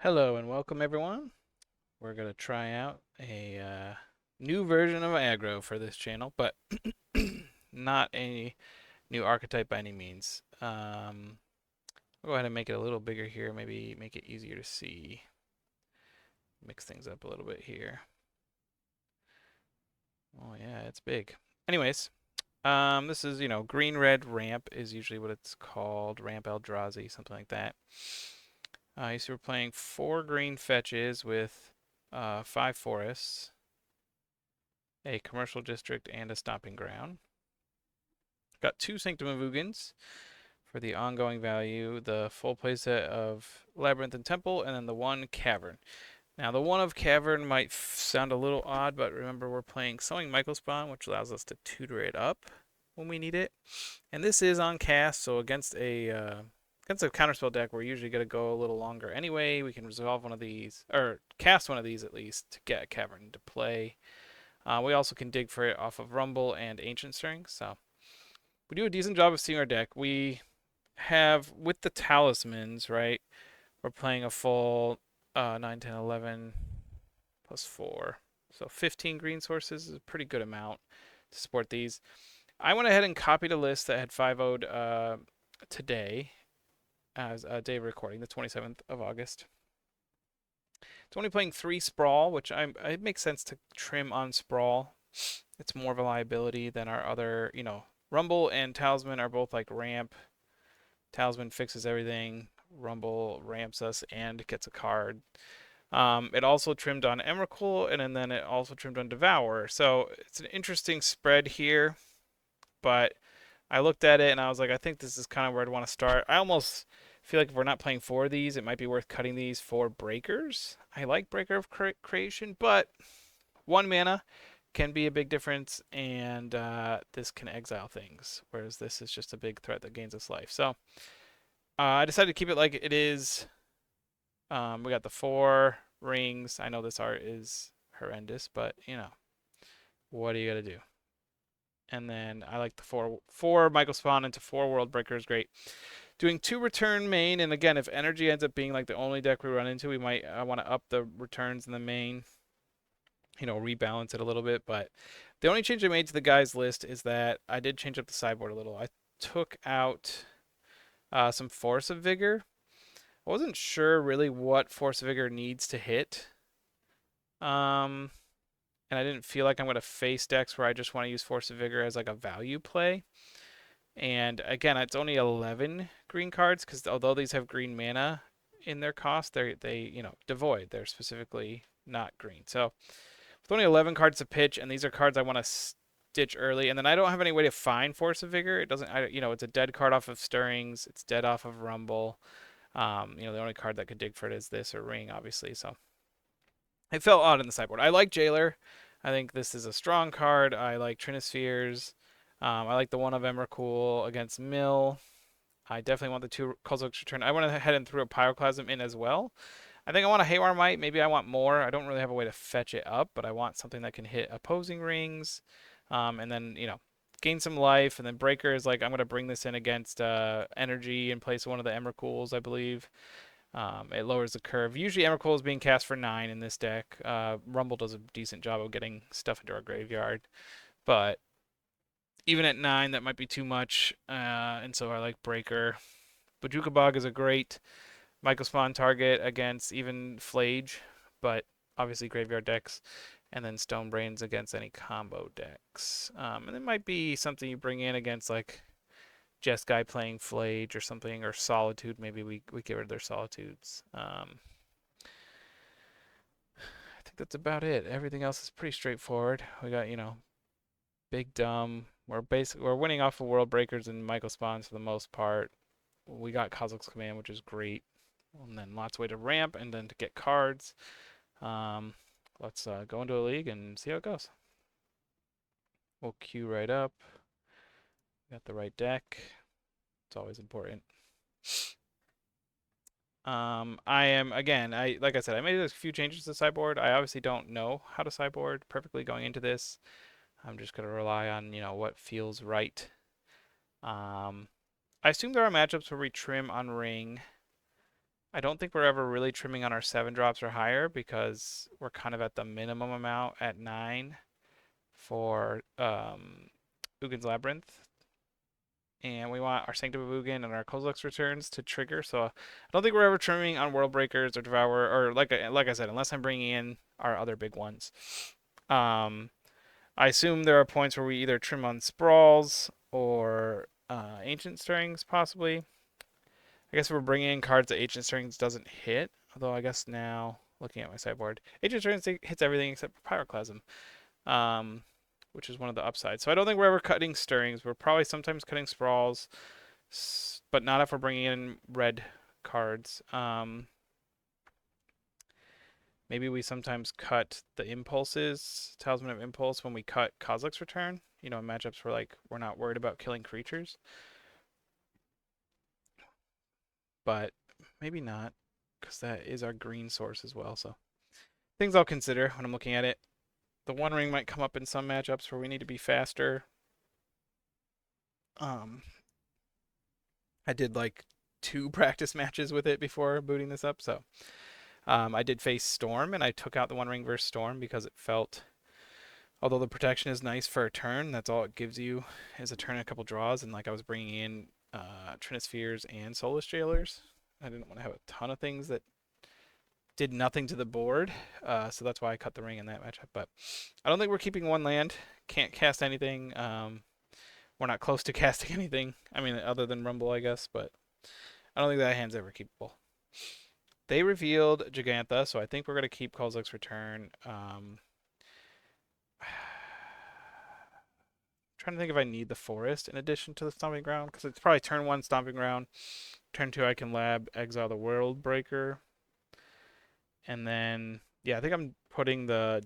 Hello and welcome everyone. We're going to try out a new version of aggro for this channel, but not a new archetype by any means. I'll go ahead and make it a little bigger here, maybe make it easier to see. Mix things up a little bit here. Oh yeah, it's big. Anyways, this is, green-red ramp is usually what it's called. Ramp Eldrazi, something like that. So we're playing 4 green fetches with 5 forests, a commercial district, and a stomping ground. Got 2 Sanctum of Ugins for the ongoing value, the full playset of Labyrinth and Temple, and then the 1 Cavern. Now, the 1 of Cavern might sound a little odd, but remember we're playing Sowing Microspawn, which allows us to tutor it up when we need it. And this is on cast, so against a counterspell deck, we're usually going to go a little longer anyway. We can resolve one of these, or cast one of these at least, to get a Cavern to play. We also can dig for it off of Rumble and Ancient Strings, so we do a decent job of seeing our deck. We have, with the talismans, right, we're playing a full 9, 10, 11 plus 4. So 15 green sources is a pretty good amount to support these. I went ahead and copied a list that had 5-0'd today as a day of recording, the 27th of August. It's only playing 3 Sprawl, which it makes sense to trim on Sprawl. It's more of a liability than our other, Rumble and Talisman are both like ramp. Talisman fixes everything. Rumble ramps us and gets a card. It also trimmed on Emrakul, and then it also trimmed on Devour. So it's an interesting spread here, but I looked at it and I was like, I think this is kind of where I'd want to start. I almost feel like if we're not playing 4 of these, it might be worth cutting these for Breakers. I like Breaker of Creation, but 1 mana can be a big difference, and this can exile things, whereas this is just a big threat that gains us life. So I decided to keep it like it is. We got the 4 rings. I know this art is horrendous, but what are you gonna do? And then I like the 4 Michael Spawn into 4 World Breaker is great. Doing 2 return main, and again, if energy ends up being like the only deck we run into, we might want to up the returns in the main. Rebalance it a little bit. But the only change I made to the guys list is that I did change up the sideboard a little. I took out some Force of Vigor. I wasn't sure really what Force of Vigor needs to hit. And I didn't feel like I'm going to face decks where I just want to use Force of Vigor as like a value play. And again, it's only 11 green cards because although these have green mana in their cost, they devoid. They're specifically not green. So with only 11 cards to pitch, and these are cards I want to stitch early, and then I don't have any way to find Force of Vigor. It doesn't, it's a dead card off of Stirrings. It's dead off of Rumble. The only card that could dig for it is this or Ring, obviously. So it felt odd in the sideboard. I like Jailer. I think this is a strong card. I like Trinispheres. I like the 1 of Emrakul against Mill. I definitely want the 2 Kozilek's Return. I went ahead and threw a Pyroclasm in as well. I think I want a Haywire Might. Maybe I want more. I don't really have a way to fetch it up, but I want something that can hit opposing rings. And then, gain some life. And then Breaker is like, I'm going to bring this in against Energy in place of one of the Emrakuls, I believe. It lowers the curve. Usually Emrakul is being cast for 9 in this deck. Rumble does a decent job of getting stuff into our graveyard. But even at 9, that might be too much. And so I like Breaker. Bojuka Bog is a great Michael Spawn target against even Flage, but obviously graveyard decks, and then Stone Brains against any combo decks. And it might be something you bring in against like Jeskai playing Flage or something, or Solitude. Maybe we get rid of their Solitudes. I think that's about it. Everything else is pretty straightforward. We got, Big Dumb. We're winning off of World Breakers and Michael Spawns for the most part. We got Kozilek's Command, which is great. And then lots of way to ramp and then to get cards. Let's go into a league and see how it goes. We'll queue right up. Got the right deck. It's always important. I am, again, like I said, I made a few changes to the sideboard. I obviously don't know how to sideboard perfectly going into this. I'm just going to rely on, what feels right. I assume there are matchups where we trim on Ring. I don't think we're ever really trimming on our 7 drops or higher because we're kind of at the minimum amount at 9 for Ugin's Labyrinth. And we want our Sanctum of Ugin and our Kozilek's Returns to trigger. So I don't think we're ever trimming on World Breakers or Devour, or like I said, unless I'm bringing in our other big ones. Um, I assume there are points where we either trim on Sprawls or Ancient Stirrings, possibly. I guess if we're bringing in cards that Ancient Stirrings doesn't hit, although I guess now, looking at my sideboard, Ancient Stirrings hits everything except for Pyroclasm, um, which is one of the upsides. So I don't think we're ever cutting Stirrings. We're probably sometimes cutting Sprawls, but not if we're bringing in red cards. Maybe we sometimes cut the Impulses, Talisman of Impulse, when we cut Kozilek's Return. You know, in matchups where like we're not worried about killing creatures. But maybe not, because that is our green source as well. So things I'll consider when I'm looking at it. The One Ring might come up in some matchups where we need to be faster. I did like 2 practice matches with it before booting this up, so I did face Storm, and I took out the One Ring versus Storm because it felt, although the protection is nice for a turn, that's all it gives you is a turn and a couple draws, and like I was bringing in Trinispheres and Soulless Jailers. I didn't want to have a ton of things that did nothing to the board, so that's why I cut the ring in that matchup. But I don't think we're keeping 1 land. Can't cast anything. We're not close to casting anything. I mean, other than Rumble, I guess, but I don't think that hand's ever keepable. They revealed Gigantha, so I think we're going to keep Kozilek's Return. Trying to think if I need the Forest in addition to the Stomping Ground, because it's probably turn 1 Stomping Ground. Turn 2 I can lab, exile the World Breaker. And then, yeah, I think I'm putting the...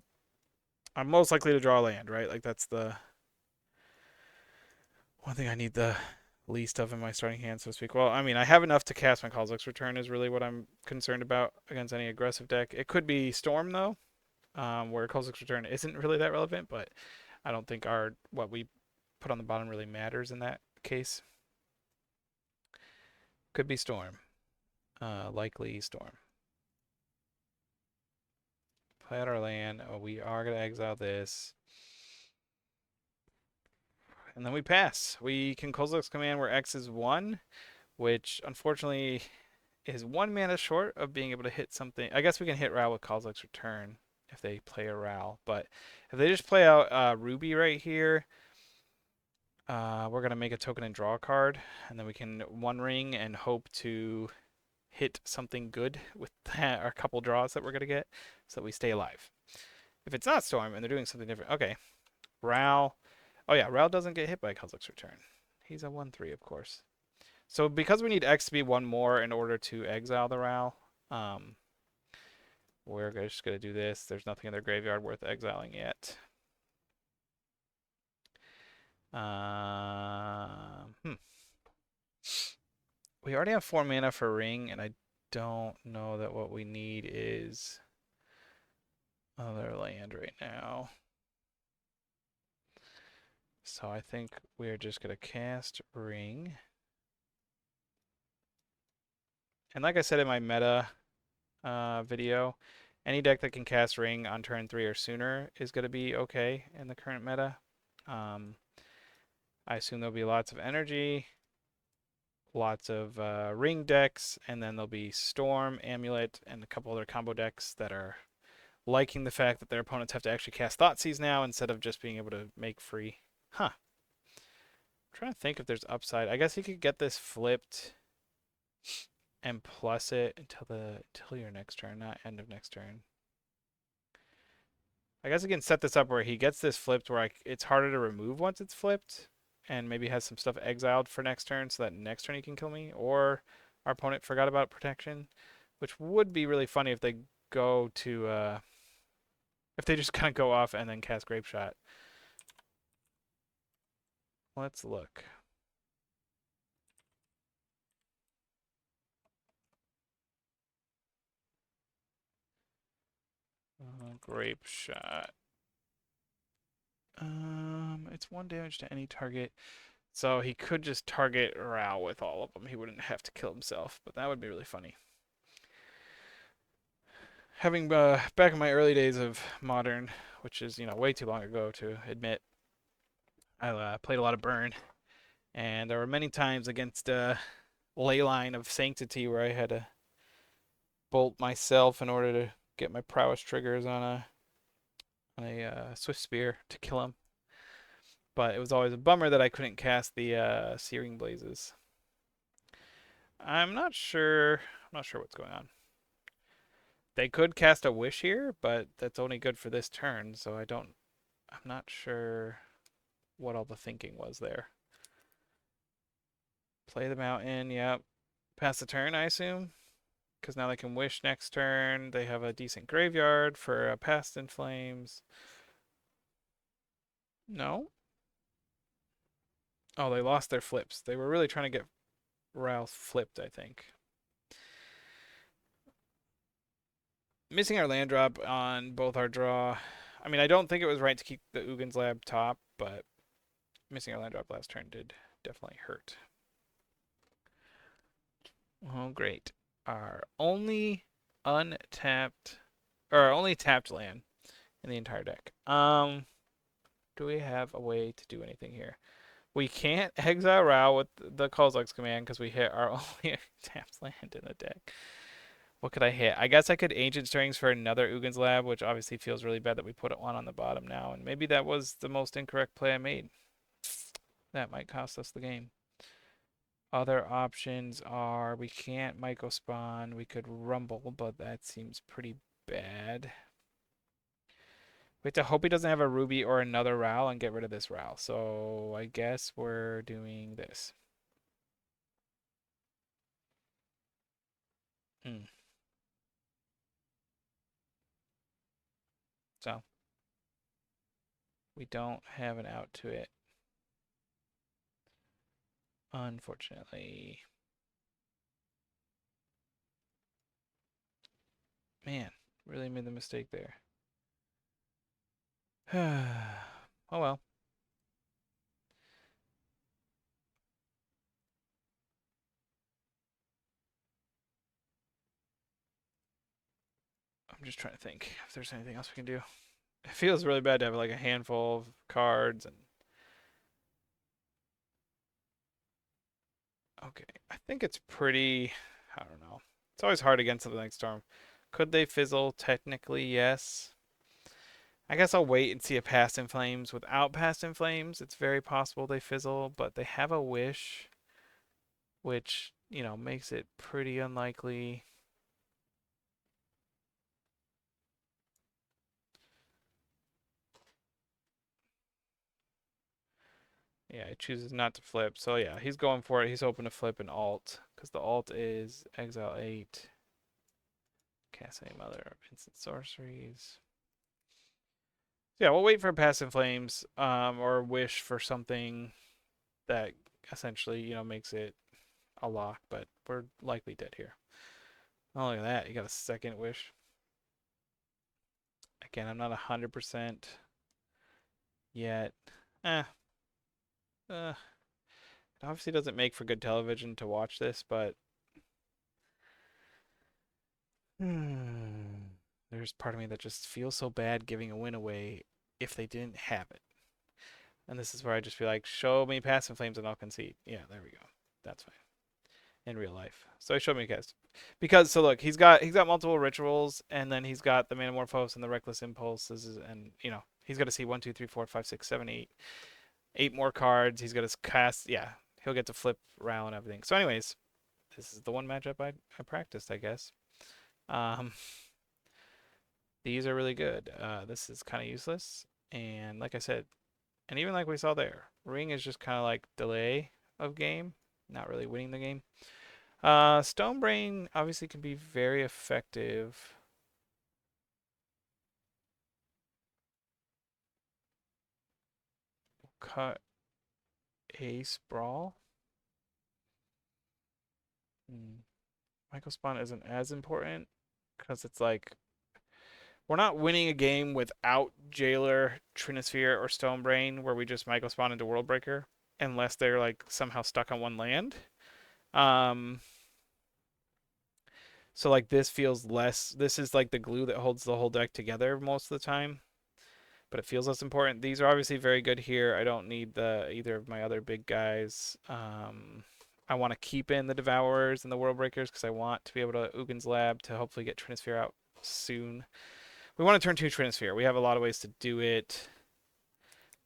I'm most likely to draw land, right? Like, that's the one thing I need the least of in my starting hand, so to speak. Well, I mean, I have enough to cast my Kozilek's Return is really what I'm concerned about against any aggressive deck. It could be Storm, though, where Kozilek's Return isn't really that relevant, but I don't think what we put on the bottom really matters in that case. Could be Storm. Likely Storm. Play out our land. Oh, we are going to exile this. And then we pass. We can Kozilek's Command where X is 1, which unfortunately is 1 mana short of being able to hit something. I guess we can hit Ral with Kozilek's Return if they play a Ral. But if they just play out Ruby right here, we're going to make a token and draw a card. And then we can One Ring and hope to hit something good with that, or a couple draws that we're going to get so that we stay alive. If it's not Storm and they're doing something different, okay. Ral. Oh yeah, Ral doesn't get hit by Kozilek's Return. He's a 1/3, of course. So because we need X to be 1 more in order to exile the Ral, we're just going to do this. There's nothing in their graveyard worth exiling yet. We already have 4 mana for Ring, and I don't know that what we need is other land right now. So I think we're just going to cast Ring. And like I said in my meta video, any deck that can cast Ring on turn 3 or sooner is going to be okay in the current meta. I assume there'll be lots of energy, lots of Ring decks, and then there'll be Storm, Amulet, and a couple other combo decks that are liking the fact that their opponents have to actually cast Thoughtseize now instead of just being able to make free. Huh. I'm trying to think if there's upside. I guess you could get this flipped and plus it until your next turn, not end of next turn. I guess I can set this up where he gets this flipped where it's harder to remove once it's flipped, and maybe has some stuff exiled for next turn so that next turn he can kill me, or our opponent forgot about protection, which would be really funny if they go to if they just kind of go off and then cast Grape Shot. Let's look. Grape Shot. It's 1 damage to any target. So he could just target Rao with all of them. He wouldn't have to kill himself, but that would be really funny. Having back in my early days of Modern, which is way too long ago to admit, I played a lot of Burn, and there were many times against Leyline of Sanctity where I had to bolt myself in order to get my prowess triggers on a Swift Spear to kill him. But it was always a bummer that I couldn't cast the Searing Blazes. I'm not sure. I'm not sure what's going on. They could cast a Wish here, but that's only good for this turn, so I don't. I'm not sure what all the thinking was there. Play the mountain. Yep. Pass the turn, I assume, because now they can Wish next turn. They have a decent graveyard for Past in Flames. No. Oh, they lost their flips. They were really trying to get Ralph flipped, I think. Missing our land drop on both our draw. I mean, I don't think it was right to keep the Ugin's Lab top, but missing our land drop last turn did definitely hurt. Oh, great. Our only untapped, or our only tapped land in the entire deck. Do we have a way to do anything here? We can't exile Rao with the Kozilek's command because we hit our only tapped land in the deck. What could I hit? I guess I could Ancient Strings for another Ugin's Lab, which obviously feels really bad that we put one on the bottom now. And maybe that was the most incorrect play I made. That might cost us the game. Other options are we can't Myco Spawn. We could Rumble, but that seems pretty bad. We have to hope he doesn't have a Ruby or another Ral and get rid of this Ral. So I guess we're doing this. Hmm. So we don't have an out to it, unfortunately. Man, really made the mistake there. Oh well. I'm just trying to think if there's anything else we can do. It feels really bad to have like a handful of cards and okay. I think it's pretty I don't know. It's always hard against something like Storm. Could they fizzle? Technically, yes. I guess I'll wait and see a Past in Flames. Without Past in Flames, it's very possible they fizzle, but they have a Wish, which, makes it pretty unlikely. Yeah, he chooses not to flip. So yeah, he's going for it. He's hoping to flip an alt, because the alt is Exile 8. Cast any other instant sorceries. Yeah, we'll wait for Past in Flames, or wish for something that essentially, makes it a lock, but we're likely dead here. Oh, look at that. You got a second wish. Again, I'm not 100% yet. Eh. It obviously doesn't make for good television to watch this, but there's part of me that just feels so bad giving a win away if they didn't have it. And this is where I just feel like, show me Past in Flames and I'll concede. Yeah, there we go. That's fine. In real life. So he showed me cast. Because so look, he's got multiple rituals, and then he's got the Manamorphose and the Reckless Impulses, and he's got to see 1, 2, 3, 4, 5, 6, 7, 8. 8 more cards. He's got to cast. Yeah, he'll get to flip round and everything. So, anyways, this is the one matchup I practiced, I guess. Um, these are really good. This is kind of useless, and like I said, and even like we saw there, Ring is just kind of like delay of game, not really winning the game. Stone Brain obviously can be very effective. Cut a Sprawl. Michael Spawn isn't as important because it's like we're not winning a game without Jailer, Trinisphere, or Stonebrain where we just Michael Spawn into Worldbreaker unless they're like somehow stuck on one land. Um, So like this feels less, this is like the glue that holds the whole deck together most of the time, but it feels less important. These are obviously very good here. I don't need the either of my other big guys. I want to keep in the Devourers and the World Breakers because I want to be able to Ugin's Lab to hopefully get Trinisphere out soon. We want to turn 2 Trinisphere. We have a lot of ways to do it.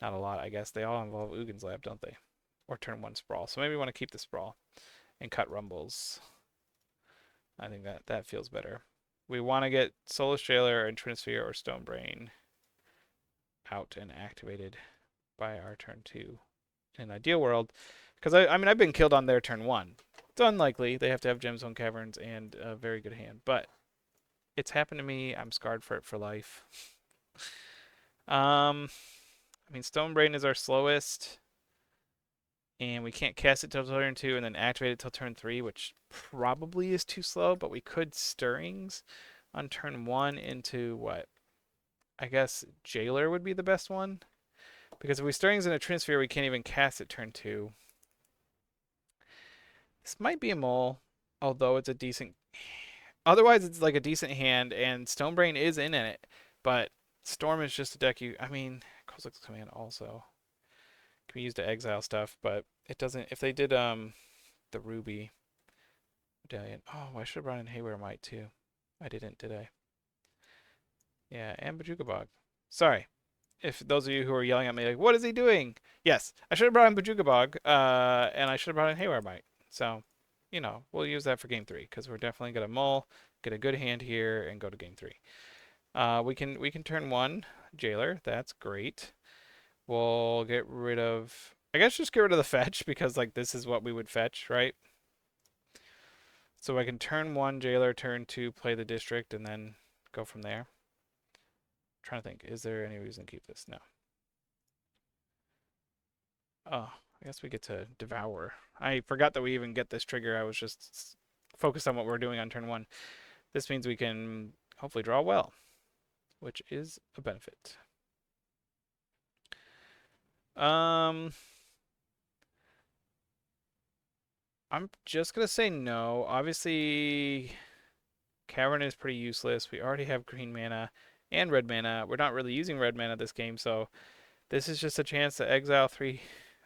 Not a lot, I guess. They all involve Ugin's Lab, don't they? Or turn 1 Sprawl. So maybe we want to keep the Sprawl and cut Rumbles. I think that feels better. We want to get Soulless Jailer and Trinisphere or Stonebrain out and activated by our turn 2 in an ideal world. Because I mean, I've been killed on their turn 1. It's unlikely. They have to have Gemstone Caverns and a very good hand. But it's happened to me. I'm scarred for it for life. I mean, Stonebrain is our slowest. And we can't cast it till turn 2 and then activate it till turn 3, which probably is too slow, but we could Stirrings on turn 1 into what? I guess Jailer would be the best one. Because if we Stirrings in a Trinisphere, we can't even cast it turn 2. This might be a mole, although it's a decent... Otherwise, it's like a decent hand, and Stonebrain is in it, but Storm is just a deck you... I mean, Kozilek's Command also can be used to exile stuff, but it doesn't... If they did the Ruby Medallion... Oh, I should have brought in Haywire Might, too. I didn't, did I? Yeah, and Bojuka Bog. Sorry. If those of you who are yelling at me, like, what is he doing? Yes, I should have brought in Bojuka Bog, and I should have brought in Haywire Might. So, you know, we'll use that for game 3, because we're definitely going to mull, get a good hand here, and go to game 3. We can turn 1 Jailer. That's great. We'll get rid of... I guess just get rid of the fetch, because, like, this is what we would fetch, right? So I can turn 1 Jailer, turn 2 play the District, and then go from there. I'm trying to think, is there any reason to keep this? No. Oh, I guess we get to Devour. I forgot that we even get this trigger. I was just focused on what we're doing on turn 1. This means we can hopefully draw well, which is a benefit. I'm just going to say no. Obviously, Cavern is pretty useless. We already have green mana and red mana. We're not really using red mana this game, so this is just a chance to exile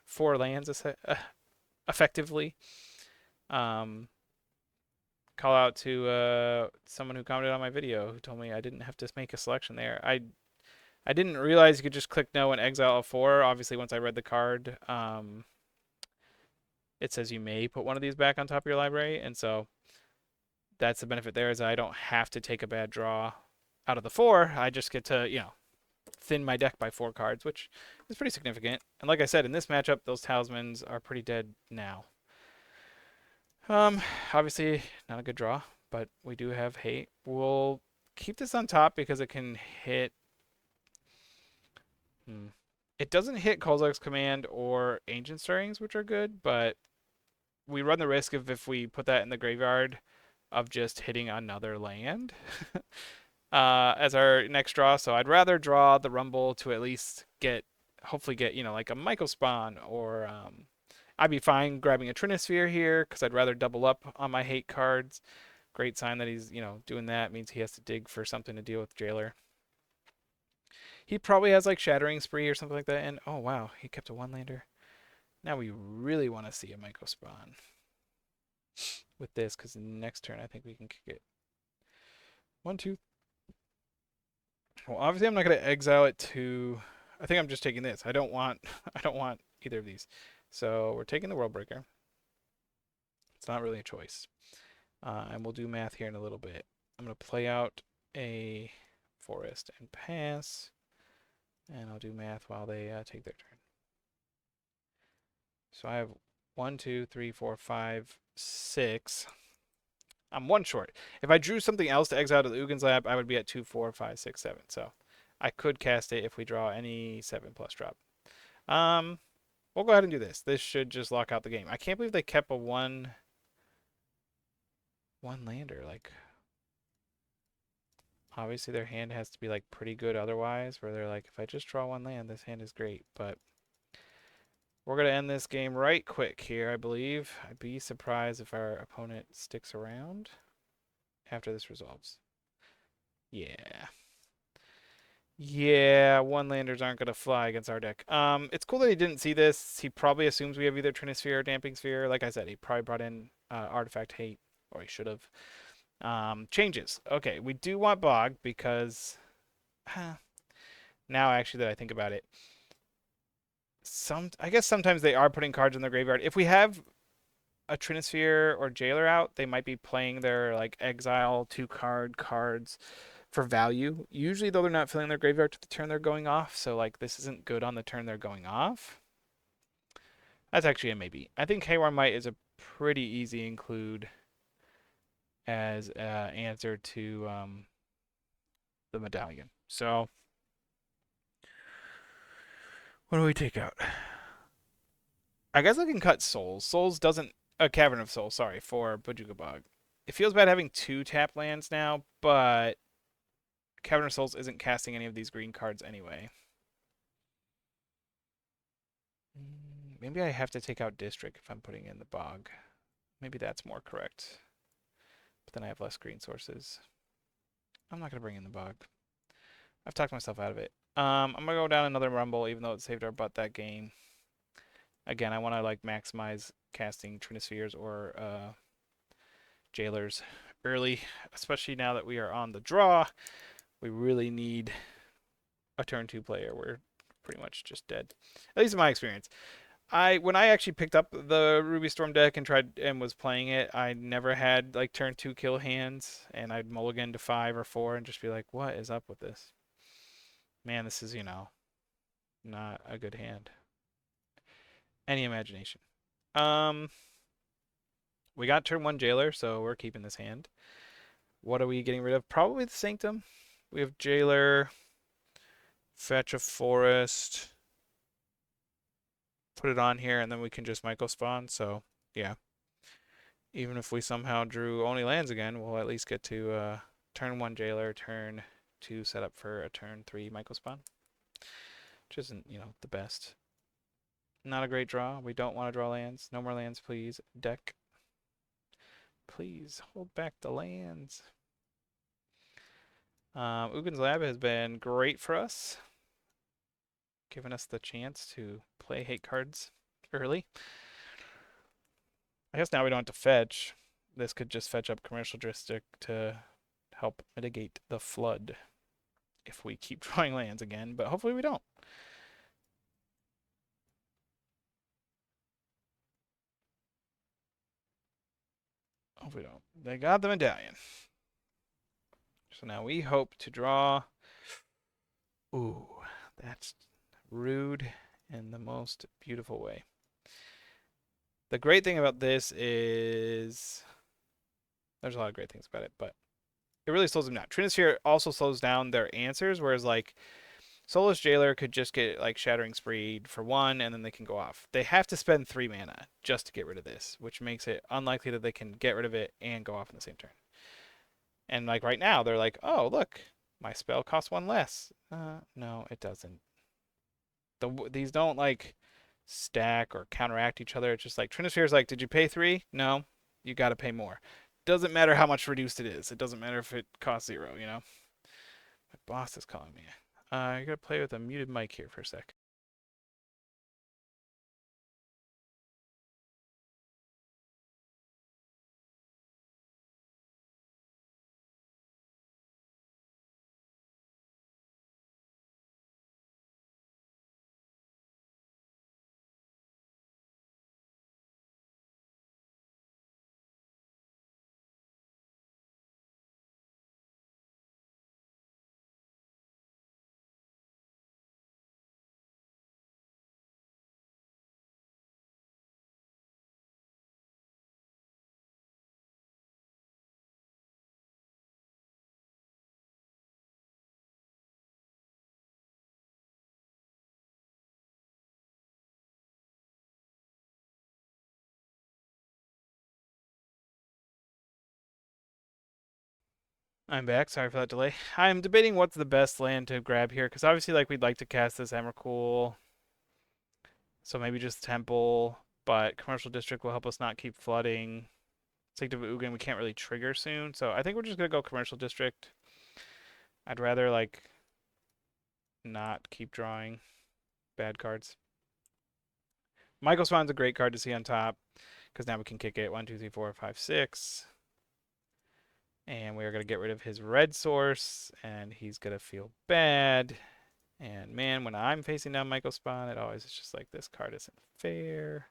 4 lands effectively. Call out to someone who commented on my video who told me I didn't have to make a selection there. I didn't realize you could just click no and exile a 4. Obviously, once I read the card, it says you may put one of these back on top of your library, and so that's the benefit there is I don't have to take a bad draw out of the 4. I just get to, you know, thin my deck by 4 cards, which is pretty significant. And like I said, in this matchup, those talismans are pretty dead now. Obviously not a good draw, but we do have hate. We'll keep this on top because it can hit. It doesn't hit Kozilek's Command or Ancient Stirrings, which are good, but we run the risk of if we put that in the graveyard of just hitting another land as our next draw. So I'd rather draw the Rumble to at least hopefully get, you know, like a Michael Spawn or I'd be fine grabbing a Trinisphere here because I'd rather double up on my hate cards. Great sign that he's, you know, doing that. Means he has to dig for something to deal with Jailer. He probably has like Shattering Spree or something like that. And oh wow, he kept a 1-lander. Now we really want to see a Michael Spawn with this because next turn I think we can kick it. 1, 2. Well, obviously I'm not going to exile it to. I think I'm just taking this. I don't want either of these. So we're taking the World Breaker. It's not really a choice. And we'll do math here in a little bit. I'm going to play out a forest and pass. And I'll do math while they take their turn. So I have 1, 2, 3, 4, 5, 6. I'm 1 short. If I drew something else to exile to the Ugin's Lab, I would be at 2, 4, 5, 6, 7. So I could cast it if we draw any 7+ drop. We'll go ahead and do this. This should just lock out the game. I can't believe they kept a 1-lander. Like, obviously their hand has to be like pretty good otherwise, where they're like, if I just draw 1 land, this hand is great. But we're going to end this game right quick here, I believe. I'd be surprised if our opponent sticks around. after this resolves. Yeah. Yeah, one-landers aren't going to fly against our deck. It's cool that he didn't see this. He probably assumes we have either Trinisphere or Damping Sphere. Like I said, he probably brought in Artifact Hate, or he should have. Changes. Okay, we do want Bog because now actually that I think about it, I guess sometimes they are putting cards in their graveyard. If we have a Trinisphere or Jailer out, they might be playing their like exile 2-card cards for value. Usually, though, they're not filling their graveyard to the turn they're going off, so like this isn't good on the turn they're going off. That's actually a maybe. I think Haywire Might is a pretty easy include as an answer to the medallion. So, what do we take out? I guess I can cut Souls. Souls doesn't a Cavern of Souls, sorry, for Bojuka Bog. It feels bad having 2 tap lands now, but Cavern of Souls isn't casting any of these green cards anyway. Maybe I have to take out District if I'm putting in the Bog. Maybe that's more correct. But then I have less green sources. I'm not going to bring in the Bog. I've talked myself out of it. I'm going to go down another Rumble, even though it saved our butt that game. Again, I want to like maximize casting Trinispheres or Jailers early, especially now that we are on the draw. We really need a turn 2 player. We're pretty much just dead. At least in my experience. When I actually picked up the Ruby Storm deck and tried and was playing it, I never had like turn 2 kill hands, and I'd mulligan to 5 or 4 and just be like, what is up with this? Man, this is, not a good hand. Any imagination. We got turn 1 Jailer, so we're keeping this hand. What are we getting rid of? Probably the Sanctum. We have Jailer, fetch a forest, put it on here, and then we can just Myco spawn. So, yeah. Even if we somehow drew only lands again, we'll at least get to turn 1 Jailer, turn 2 set up for a turn 3 Myco spawn. Which isn't, the best. Not a great draw. We don't want to draw lands. No more lands, please. Deck. Please hold back the lands. Ugin's Lab has been great for us, giving us the chance to play hate cards early. I guess now we don't have to fetch. This could just fetch up Commercial District to help mitigate the flood if we keep drawing lands again, but hopefully we don't. Hope we don't. They got the medallion. So now we hope to draw. Ooh, that's rude in the most beautiful way. The great thing about this is there's a lot of great things about it, but it really slows them down. Trinisphere also slows down their answers, whereas like Soulless Jailer could just get like Shattering Spree for 1 and then they can go off. They have to spend 3 mana just to get rid of this, which makes it unlikely that they can get rid of it and go off in the same turn. And like right now, they're like, oh, look, my spell costs 1 less. No, it doesn't. These don't like stack or counteract each other. It's just like Trinisphere's like, did you pay 3? No, you got to pay more. Doesn't matter how much reduced it is. It doesn't matter if it costs 0, My boss is calling me. I gotta play with a muted mic here for a sec. I'm back. Sorry for that delay. I'm debating what's the best land to grab here, because obviously, like, we'd like to cast this Emrakul. So maybe just Temple, but Commercial District will help us not keep flooding. Sanctum of Ugin we can't really trigger soon, so I think we're just gonna go Commercial District. I'd rather like not keep drawing bad cards. Michael Spawn's a great card to see on top because now we can kick it 1, 2, 3, 4, 5, 6. And we are going to get rid of his red source, and he's going to feel bad. And man, when I'm facing down Michael Spawn, it always is just like, this card isn't fair.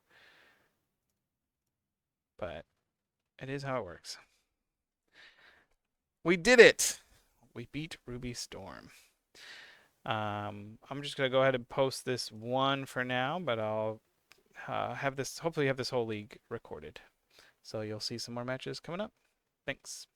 But it is how it works. We did it! We beat Ruby Storm. I'm just going to go ahead and post this one for now, but I'll hopefully have this whole league recorded. So you'll see some more matches coming up. Thanks.